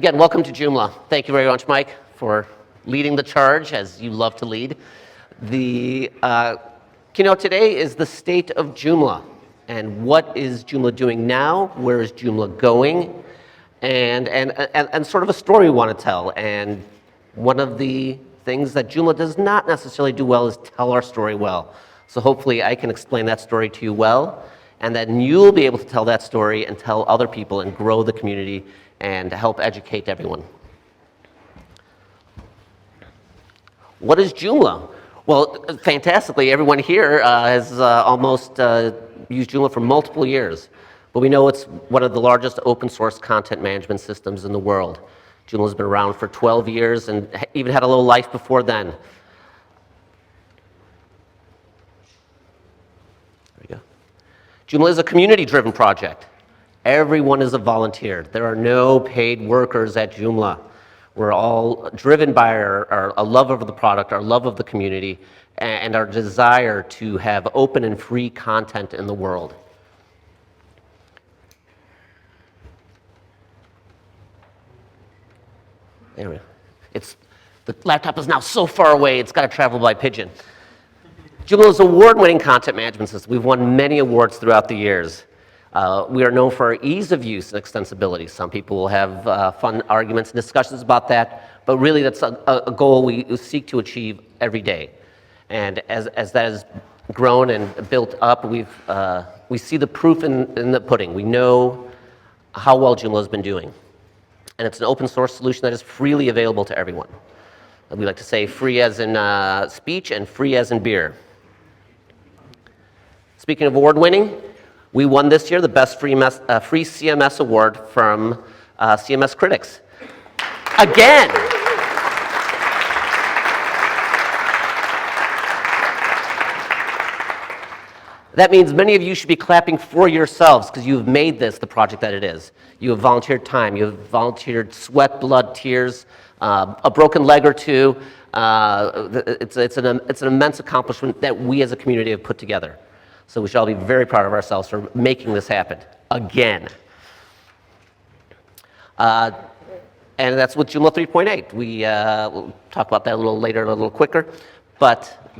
again, welcome to Joomla. Thank you very much, Mike, for leading the charge, as you love to lead. The keynote today is the state of Joomla, and what is Joomla doing now, where is Joomla going, and sort of a story we want to tell. And one of the things that Joomla does not necessarily do well is tell our story well. So hopefully I can explain that story to you well, and then you'll be able to tell that story and tell other people and grow the community and help educate everyone. What is Joomla? Well, fantastically, everyone here has almost used Joomla for multiple years, but we know it's one of the largest open source content management systems in the world. Joomla has been around for 12 years and even had a little life before then. There we go. Joomla is a community-driven project. Everyone is a volunteer. There are no paid workers at Joomla. We're all driven by our love of the product, our love of the community, and our desire to have open and free content in the world. There we go. The laptop is now so far away, it's got to travel by pigeon. Joomla is an award-winning content management system. We've won many awards throughout the years. We are known for our ease of use and extensibility. Some people will have fun arguments and discussions about that, but really that's a goal we seek to achieve every day. And as that has grown and built up, we see the proof in the pudding. We know how well Joomla has been doing. And it's an open source solution that is freely available to everyone. We like to say free as in speech and free as in beer. Speaking of award-winning, we won this year the Best Free CMS Award from CMS Critics. Again! That means many of you should be clapping for yourselves because you've made this the project that it is. You have volunteered time, you have volunteered sweat, blood, tears, a broken leg or two. It's an immense accomplishment that we as a community have put together. So we should all be very proud of ourselves for making this happen, again. And that's with Joomla 3.8. We'll talk about that a little later, a little quicker. But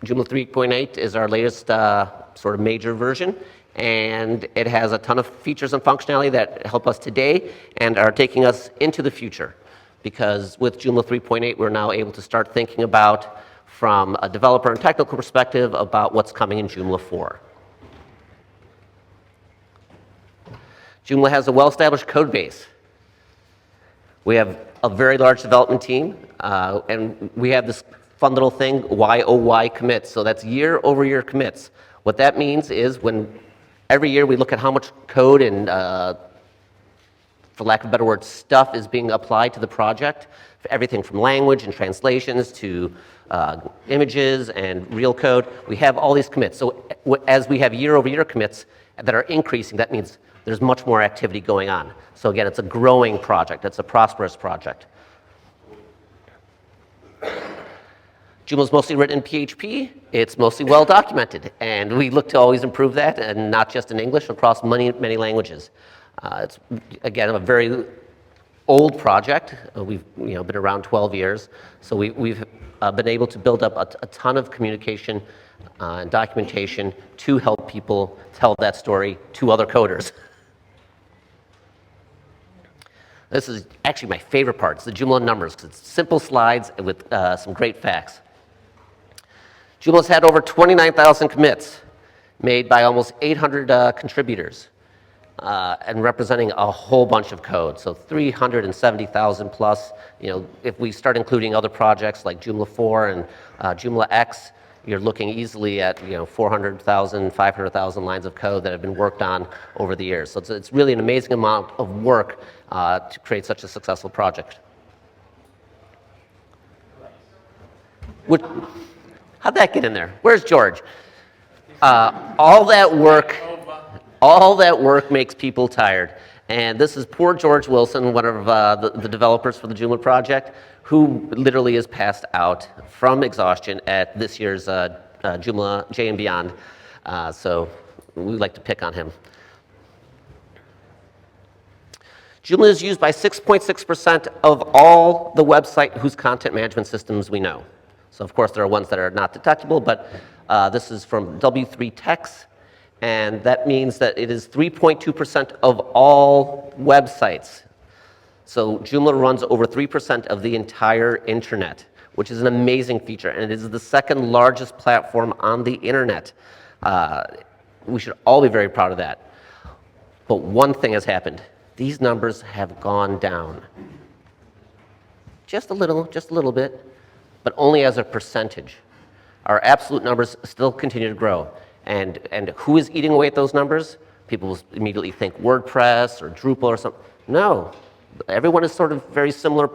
Joomla 3.8 is our latest sort of major version, and it has a ton of features and functionality that help us today and are taking us into the future. Because with Joomla 3.8, we're now able to start thinking about from a developer and technical perspective about what's coming in Joomla 4. Joomla has a well-established code base. We have a very large development team, and we have this fun little thing, YOY commits. So that's year-over-year commits. What that means is when every year we look at how much code and, for lack of a better word, stuff is being applied to the project, everything from language and translations to images and real code. We have all these commits. So as we have year-over-year commits that are increasing, that means there's much more activity going on. So again, it's a growing project. It's a prosperous project. Joomla is mostly written in PHP. It's mostly well documented, and we look to always improve that, and not just in English, across many languages. It's again a very old project. We've been around 12 years, so we've been able to build up a ton of communication and documentation to help people tell that story to other coders. This is actually my favorite part. It's the Joomla numbers, because it's simple slides with some great facts. Joomla's had over 29,000 commits made by almost 800 contributors. And representing a whole bunch of code, so 370,000 plus. If we start including other projects like Joomla 4 and Joomla X, you're looking easily at 400,000, 500,000 lines of code that have been worked on over the years. So it's really an amazing amount of work to create such a successful project. How'd that get in there? Where's George? All that work makes people tired. And this is poor George Wilson, one of the developers for the Joomla project, who literally is passed out from exhaustion at this year's Joomla J and Beyond. So we like to pick on him. Joomla is used by 6.6% of all the website whose content management systems we know. So of course there are ones that are not detectable, but this is from W3 Techs, and that means that it is 3.2% of all websites. So Joomla runs over 3% of the entire internet, which is an amazing feature, and it is the second largest platform on the internet. We should all be very proud of that. But one thing has happened. These numbers have gone down. Just a little bit, but only as a percentage. Our absolute numbers still continue to grow. And who is eating away at those numbers? People will immediately think WordPress or Drupal or something. No, everyone is sort of very similar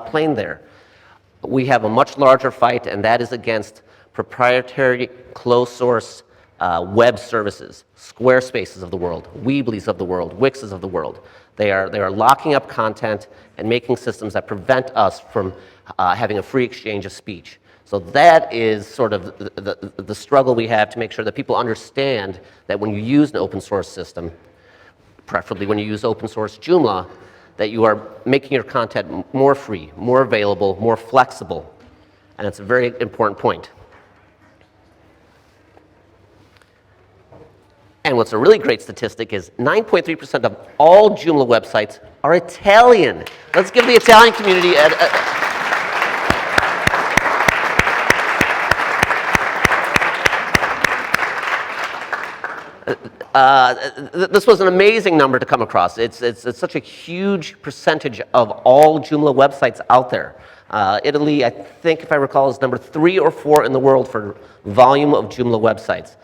plane there. We have a much larger fight, and that is against proprietary closed source web services, Squarespaces of the world, Weebly's of the world, Wix's of the world. They are locking up content and making systems that prevent us from having a free exchange of speech. So that is sort of the struggle we have to make sure that people understand that when you use an open source system, preferably when you use open source Joomla, that you are making your content more free, more available, more flexible. And it's a very important point. And what's a really great statistic is 9.3% of all Joomla websites are Italian. Let's give the Italian community this was an amazing number to come across. It's such a huge percentage of all Joomla websites out there. Italy, I think, if I recall, is number 3 or 4 in the world for volume of Joomla websites.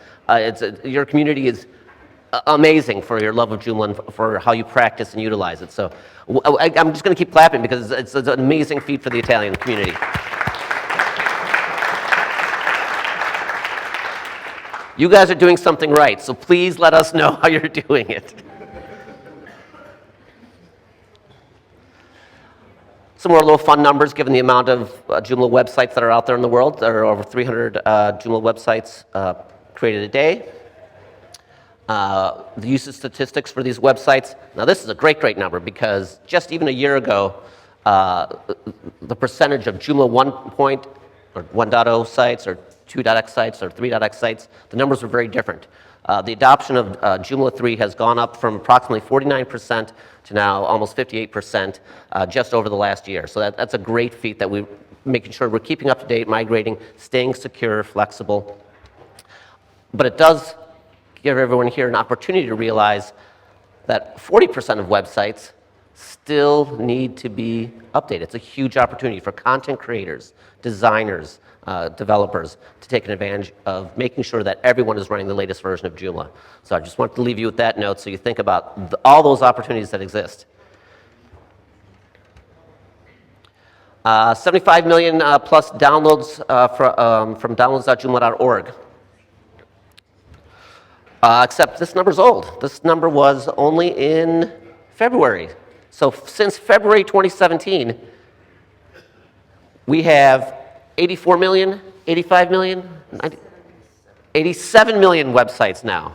Your community is amazing for your love of Joomla and for how you practice and utilize it. So I'm just going to keep clapping because it's an amazing feat for the Italian community. You guys are doing something right, so please let us know how you're doing it. Some more little fun numbers given the amount of Joomla websites that are out there in the world. There are over 300 Joomla websites created a day. The usage statistics for these websites. Now this is a great number because just even a year ago, the percentage of Joomla 1.0 sites or 2.x sites or 3.x sites, the numbers were very different. The adoption of Joomla 3 has gone up from approximately 49% to now almost 58% just over the last year. So that's a great feat that we're making sure we're keeping up to date, migrating, staying secure, flexible. But it does give everyone here an opportunity to realize that 40% of websites still need to be updated. It's a huge opportunity for content creators, designers, developers to take an advantage of making sure that everyone is running the latest version of Joomla. So I just wanted to leave you with that note so you think about all those opportunities that exist. 75 million plus downloads from downloads.joomla.org. Except this number's old. This number was only in February. So since February 2017, we have 84 million, 85 million, 90, 87 million websites now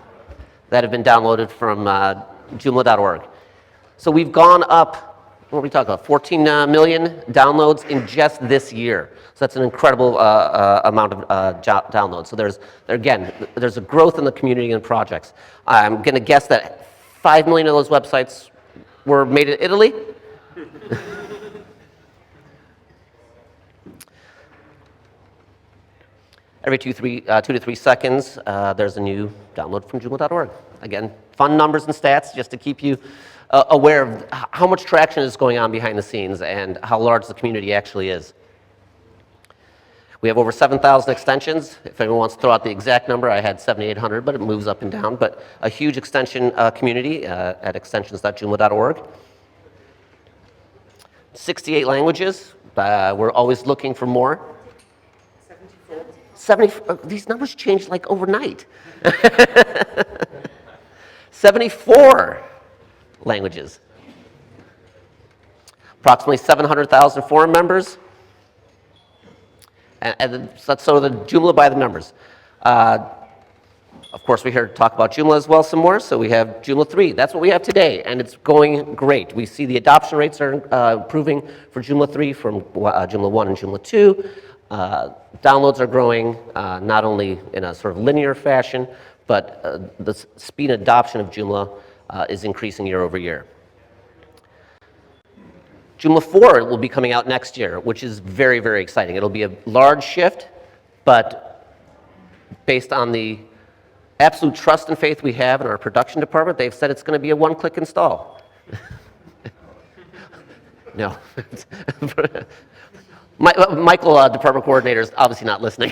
that have been downloaded from Joomla.org. So we've gone up, what are we talking about, 14 million downloads in just this year. So that's an incredible amount of downloads. So there's a growth in the community and projects. I'm going to guess that 5 million of those websites were made in Italy. Every 2 to 3 seconds, there's a new download from Joomla.org. Again, fun numbers and stats just to keep you aware of how much traction is going on behind the scenes and how large the community actually is. We have over 7,000 extensions. If anyone wants to throw out the exact number, I had 7,800, but it moves up and down. But a huge extension community at extensions.joomla.org. 68 languages. We're always looking for more. 74. These numbers changed like overnight. 74 languages. Approximately 700,000 forum members. And that's sort of the Joomla by the numbers. Of course, we're here to talk about Joomla as well some more, so we have Joomla 3. That's what we have today, and it's going great. We see the adoption rates are improving for Joomla 3 from Joomla 1 and Joomla 2. Downloads are growing not only in a sort of linear fashion, but the speed and adoption of Joomla is increasing year over year. Joomla 4 will be coming out next year, which is very, very exciting. It'll be a large shift, but based on the absolute trust and faith we have in our production department, they've said it's going to be a one-click install. No. Michael, department coordinator, is obviously not listening.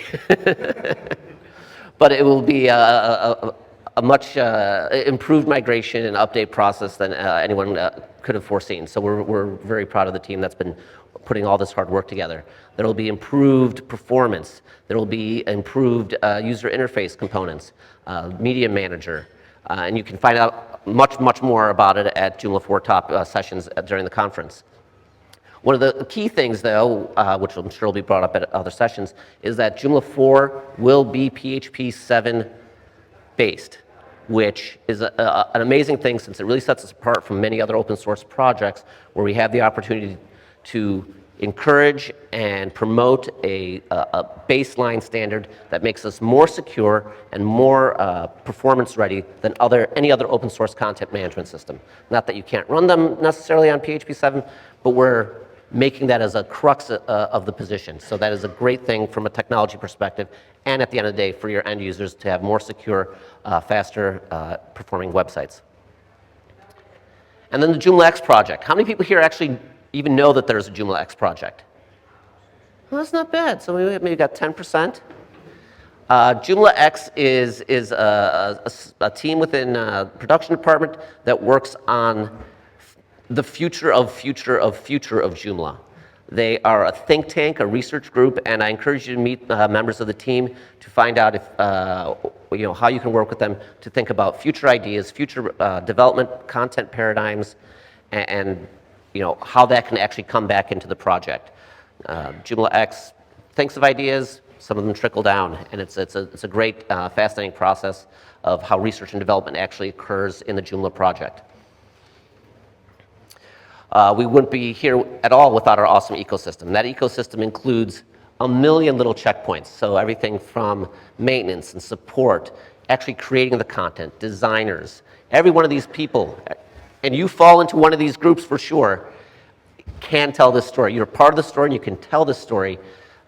But it will be a much improved migration and update process than anyone could have foreseen. So we're very proud of the team that's been putting all this hard work together. There will be improved performance. There will be improved user interface components, media manager, and you can find out much, much more about it at Joomla 4 Top sessions during the conference. One of the key things, though, which I'm sure will be brought up at other sessions, is that Joomla 4 will be PHP 7 based, which is an amazing thing since it really sets us apart from many other open source projects where we have the opportunity to encourage and promote a baseline standard that makes us more secure and more performance ready than any other open source content management system. Not that you can't run them necessarily on PHP 7, but we're making that as a crux of the position. So that is a great thing from a technology perspective, and at the end of the day, for your end users to have more secure, faster performing websites. And then the Joomla X project. How many people here actually even know that there's a Joomla X project? Well, that's not bad. So we maybe got 10%. Joomla X is a team within production department that works on the future of Joomla. They are a think tank, a research group, and I encourage you to meet members of the team to find out if, how you can work with them to think about future ideas, future development, content paradigms, and how that can actually come back into the project. Joomla X thinks of ideas, some of them trickle down, and it's a great, fascinating process of how research and development actually occurs in the Joomla project. We wouldn't be here at all without our awesome ecosystem. That ecosystem includes a million little checkpoints. So everything from maintenance and support, actually creating the content, designers, every one of these people, and you fall into one of these groups for sure, can tell this story. You're part of the story and you can tell this story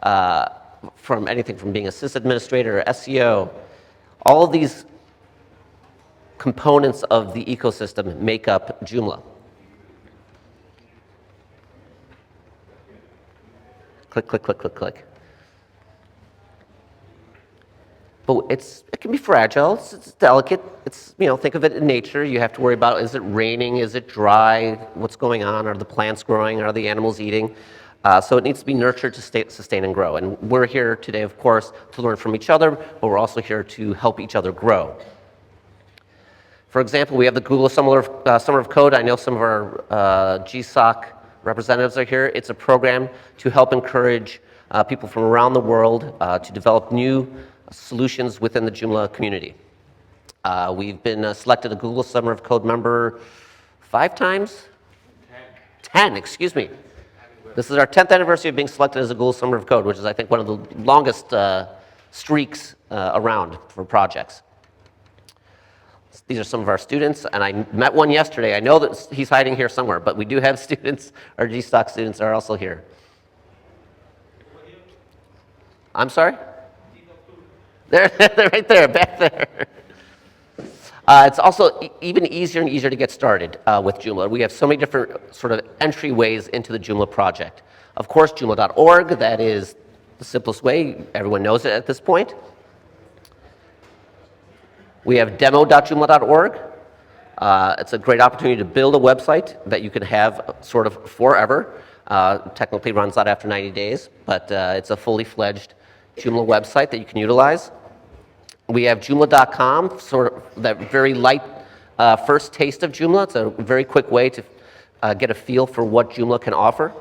from anything from being a sysadministrator, SEO. All of these components of the ecosystem make up Joomla. Click, click, click, click, click. But it can be fragile, it's delicate. It's, think of it in nature. You have to worry about, is it raining, is it dry, what's going on, are the plants growing, are the animals eating? So it needs to be nurtured to sustain and grow. And we're here today, of course, to learn from each other, but we're also here to help each other grow. For example, we have the Google Summer of Code. I know some of our GSOC representatives are here. It's a program to help encourage people from around the world to develop new solutions within the Joomla community. We've been selected a Google Summer of Code member 5 times? 10, excuse me. This is our 10th anniversary of being selected as a Google Summer of Code, which is, I think, one of the longest streaks around for projects. These are some of our students, and I met one yesterday. I know that he's hiding here somewhere, but we do have students. Our GStock students are also here. I'm sorry? They're right there, back there. It's also even easier and easier to get started with Joomla. We have so many different sort of entryways into the Joomla project. Of course, Joomla.org, that is the simplest way. Everyone knows it at this point. We have demo.joomla.org. It's a great opportunity to build a website that you can have sort of forever. Technically runs out after 90 days, but it's a fully fledged Joomla website that you can utilize. We have Joomla.com, sort of that very light first taste of Joomla. It's a very quick way to get a feel for what Joomla can offer.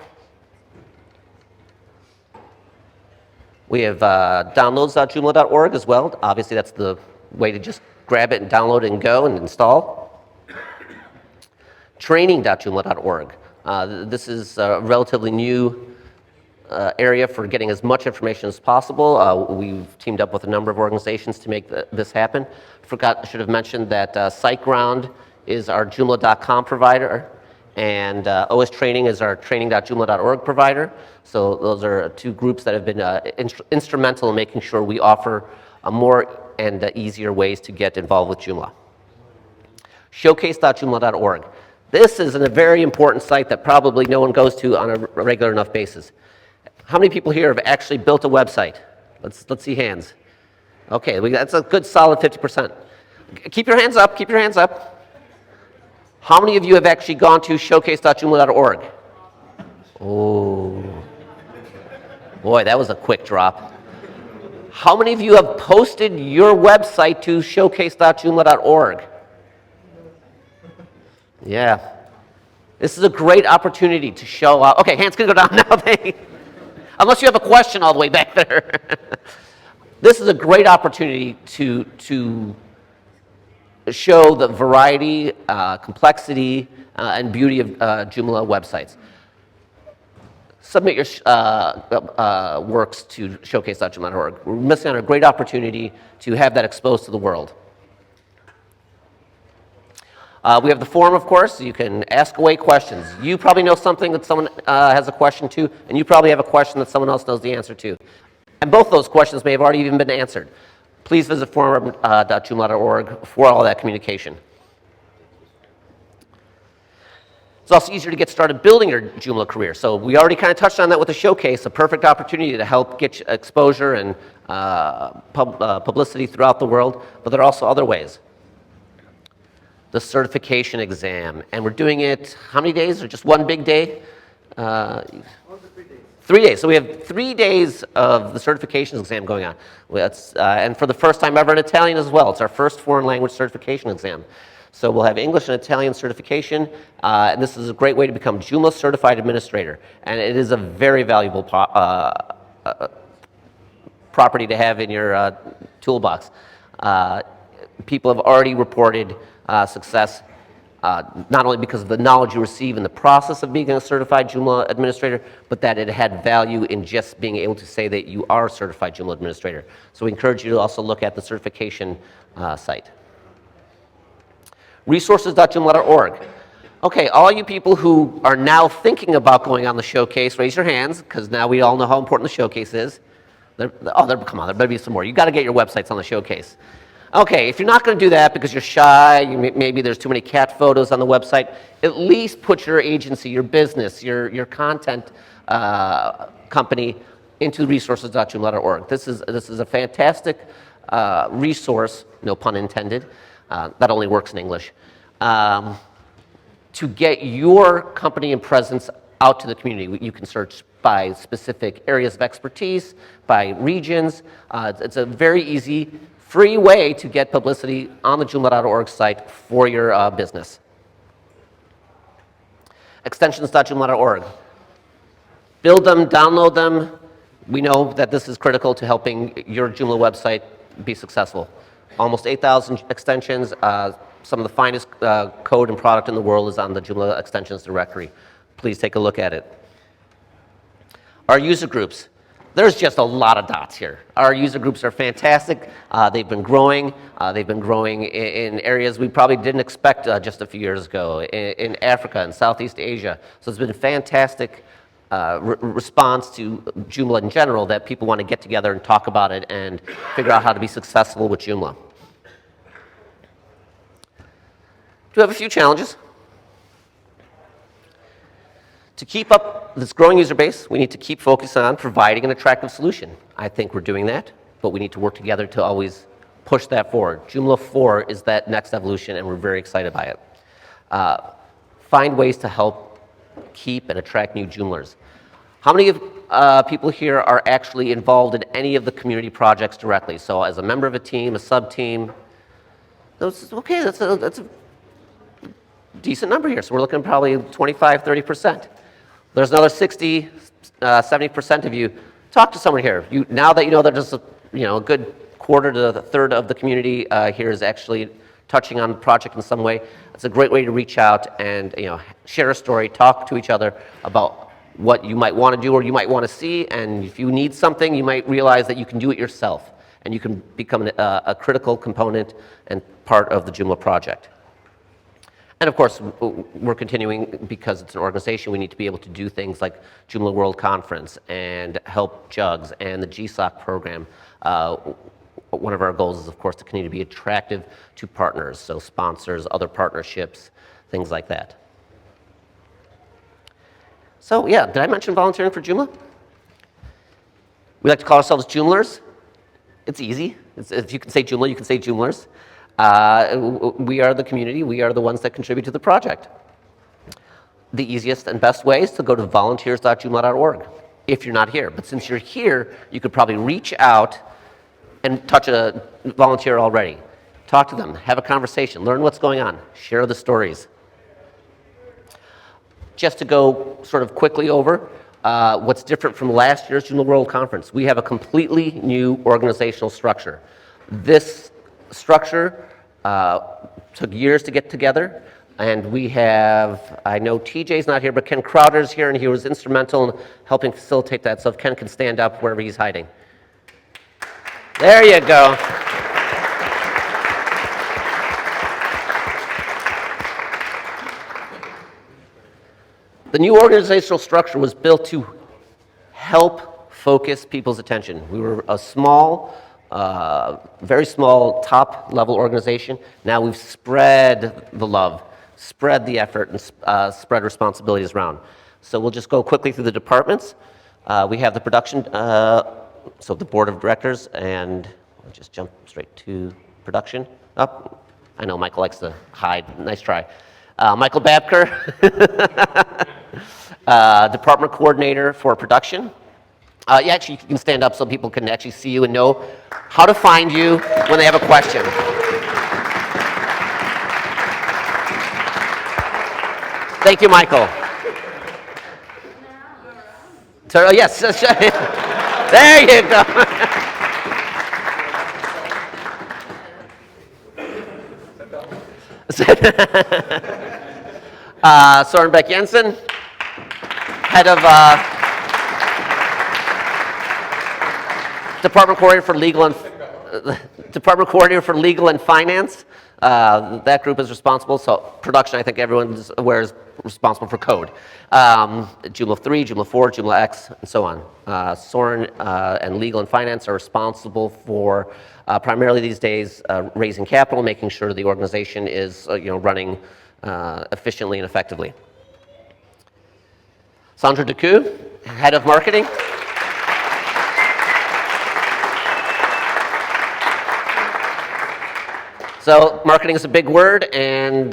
We have downloads.joomla.org as well. Obviously, that's the way to just grab it and download it and go and install. Training.joomla.org. This is a relatively new area for getting as much information as possible. We've teamed up with a number of organizations to make this happen. I should have mentioned that SiteGround is our Joomla.com provider, and OS Training is our training.joomla.org provider. So those are two groups that have been instrumental in making sure we offer more and easier ways to get involved with Joomla. Showcase.joomla.org. This is a very important site that probably no one goes to on a regular enough basis. How many people here have actually built a website? Let's see hands. Okay, that's a good solid 50%. Keep your hands up, keep your hands up. How many of you have actually gone to showcase.joomla.org? Oh, boy, that was a quick drop. How many of you have posted your website to showcase.joomla.org? Yeah. This is a great opportunity to show up. Okay, hands can go down now. Unless you have a question all the way back there. This is a great opportunity to show the variety, complexity, and beauty of Joomla websites. Submit your works to showcase.joomla.org. We're missing out on a great opportunity to have that exposed to the world. We have the forum, of course. You can ask away questions. You probably know something that someone has a question to, and you probably have a question that someone else knows the answer to. And both those questions may have already even been answered. Please visit forum.joomla.org for all that communication. It's also easier to get started building your Joomla career. So we already kind of touched on that with the showcase, a perfect opportunity to help get exposure and publicity throughout the world, but there are also other ways. The certification exam, and we're doing it how many days, or just one big day? 3 days. So we have 3 days of the certification exam going on. And for the first time ever in Italian as well. It's our first foreign language certification exam. So we'll have English and Italian certification, and this is a great way to become Joomla Certified Administrator. And it is a very valuable property to have in your toolbox. People have already reported success, not only because of the knowledge you receive in the process of being a certified Joomla administrator, but that it had value in just being able to say that you are a certified Joomla administrator. So we encourage you to also look at the certification site. Resources.joomla.org. Okay, all you people who are now thinking about going on the showcase, raise your hands, because now we all know how important the showcase is. Come on, there better be some more. You've got to get your websites on the showcase. Okay, if you're not going to do that because you're shy, maybe there's too many cat photos on the website, at least put your agency, your business, your content company into resources.joomla.org. This is a fantastic resource, no pun intended, that only works in English, to get your company and presence out to the community. You can search by specific areas of expertise, by regions. It's a very easy, free way to get publicity on the Joomla.org site for your business. Extensions.joomla.org. Build them, download them. We know that this is critical to helping your Joomla website be successful. Almost 8,000 extensions. Some of the finest code and product in the world is on the Joomla extensions directory. Please take a look at it. Our user groups. There's just a lot of dots here. Our user groups are fantastic. They've been growing. They've been growing in areas we probably didn't expect just a few years ago, in Africa and Southeast Asia. So it's been a fantastic response to Joomla in general, that people want to get together and talk about it and figure out how to be successful with Joomla. We have a few challenges. To keep up this growing user base, we need to keep focusing on providing an attractive solution. I think we're doing that, but we need to work together to always push that forward. Joomla 4 is that next evolution, and we're very excited by it. Find ways to help keep and attract new Joomlers. How many people here are actually involved in any of the community projects directly? So as a member of a team, a sub-team, okay, that's a decent number here. So we're looking at probably 25, 30%. There's another 60, 70% of you. Talk to someone here. Now that you know that there's a good quarter to a third of the community here is actually touching on the project in some way. It's a great way to reach out and share a story, talk to each other about what you might want to do or you might want to see, and if you need something, you might realize that you can do it yourself, and you can become a critical component and part of the Joomla project. And of course, we're continuing, because it's an organization, we need to be able to do things like Joomla World Conference and help JUGS and the GSOC program. One of our goals is, of course, to continue to be attractive to partners, so sponsors, other partnerships, things like that. So yeah, did I mention volunteering for Joomla? We like to call ourselves Joomlers. It's easy. If you can say Joomla, you can say Joomlers. We are the community. We are the ones that contribute to the project. The easiest and best way is to go to volunteers.joomla.org if you're not here. But since you're here, you could probably reach out and touch a volunteer already. Talk to them, have a conversation, learn what's going on, share the stories. Just to go sort of quickly over what's different from last year's Joomla World Conference. We have a completely new organizational structure. This structure took years to get together, and we have, I know TJ's not here, but Ken Crowder's here, and he was instrumental in helping facilitate that, so if Ken can stand up wherever he's hiding. There you go. The new organizational structure was built to help focus people's attention. We were a small, very small top-level organization. Now we've spread the love, spread the effort, and spread responsibilities around. So we'll just go quickly through the departments. We have the production, so the board of directors, and I'll just jump straight to production. Oh, I know Michael likes to hide. Nice try. Michael Babker, department coordinator for production. Yeah, actually, you can stand up so people can actually see you and know how to find you when they have a question. Thank you, Michael. So, yes, there you go. Soren Beck Jensen, head of Department Coordinator for Legal and Finance. That group is responsible. So production, I think everyone's aware, is responsible for code. Joomla 3, Joomla 4, Joomla X, and so on. Soren and Legal and Finance are responsible for primarily these days raising capital, making sure the organization is running efficiently and effectively. Sandra Decoux, head of marketing. So marketing is a big word, and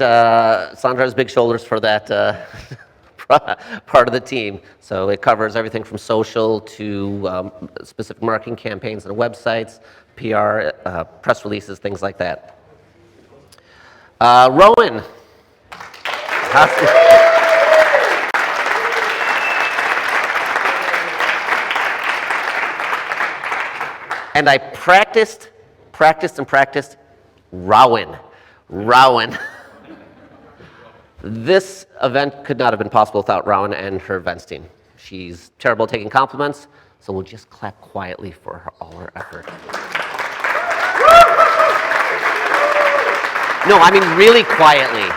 Sandra has big shoulders for that part of the team. So it covers everything from social to specific marketing campaigns and websites, PR, press releases, things like that. Rowan. And I practiced. Rowan. This event could not have been possible without Rowan and her events team. She's terrible at taking compliments, so we'll just clap quietly for all her effort. No, I mean really quietly.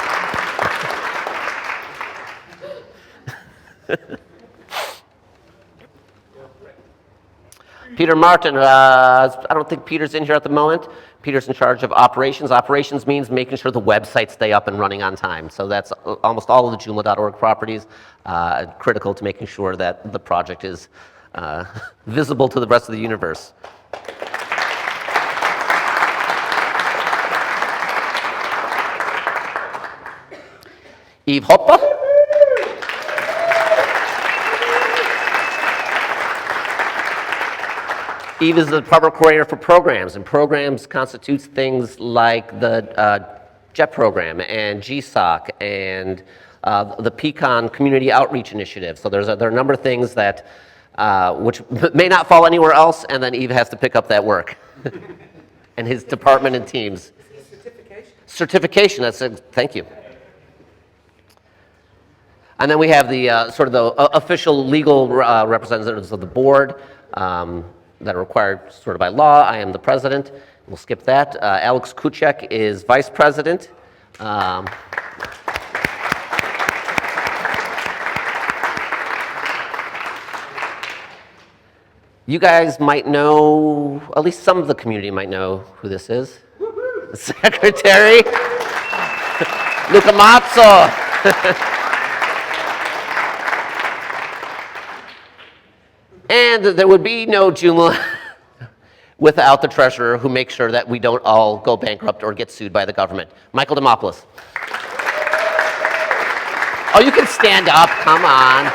Peter Martin, I don't think Peter's in here at the moment. Peter's in charge of operations. Operations means making sure the websites stay up and running on time. So that's almost all of the Joomla.org properties, critical to making sure that the project is visible to the rest of the universe. Eve Hoppa. Eve is the department coordinator for programs, and programs constitutes things like the JET program and GSOC and the Pecan Community Outreach Initiative. So there are a number of things that which may not fall anywhere else, and then Eve has to pick up that work. and his department and teams. Certification, thank you. And then we have the sort of the official legal representatives of the board that are required sort of by law. I am the president. We'll skip that. Alex Kuchek is vice president. You guys might know, at least some of the community might know who this is. The secretary, Luca Mazzo. And there would be no Joomla without the treasurer who makes sure that we don't all go bankrupt or get sued by the government. Michael Demopoulos. Oh, you can stand up, come on.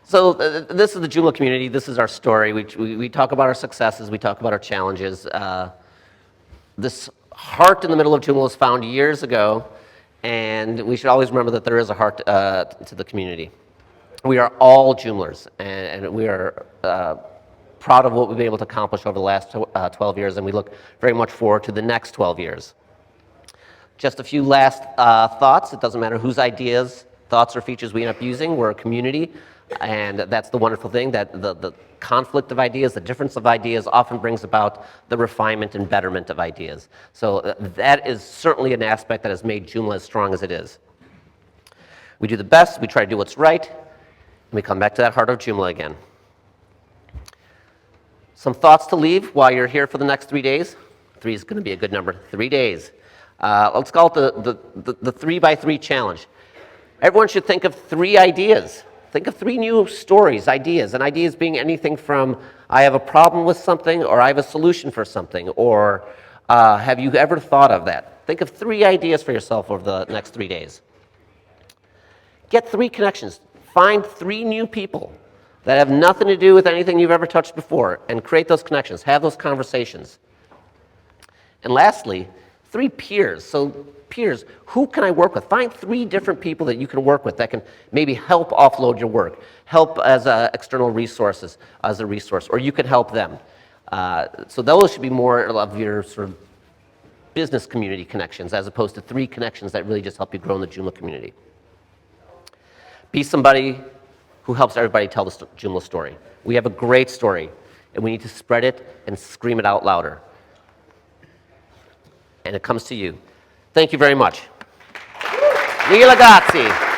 So this is the Joomla community. This is our story. We talk about our successes. We talk about our challenges. This heart in the middle of Joomla was found years ago, and we should always remember that there is a heart to the community. We are all Joomlers, and we are proud of what we've been able to accomplish over the last 12 years, and we look very much forward to the next 12 years. Just a few last thoughts. It doesn't matter whose ideas, thoughts, or features we end up using. We're a community. And that's the wonderful thing, that the conflict of ideas, the difference of ideas often brings about the refinement and betterment of ideas. So that is certainly an aspect that has made Joomla as strong as it is. We do the best, we try to do what's right, and we come back to that heart of Joomla again. Some thoughts to leave while you're here for the next 3 days. 3 is going to be a good number, 3 days. Let's call it the 3x3 challenge. Everyone should think of 3 ideas. Think of 3 new stories, ideas, and ideas being anything from I have a problem with something, or I have a solution for something, or have you ever thought of that? Think of 3 ideas for yourself over the next 3 days. Get 3 connections. Find 3 new people that have nothing to do with anything you've ever touched before, and create those connections, have those conversations. And lastly, 3 peers. So peers, who can I work with? Find 3 different people that you can work with that can maybe help offload your work, help as external resources, as a resource, or you can help them. So those should be more of your sort of business community connections, as opposed to 3 connections that really just help you grow in the Joomla community. Be somebody who helps everybody tell the Joomla story. We have a great story, and we need to spread it and scream it out louder. And it comes to you. Thank you very much. Mille grazie.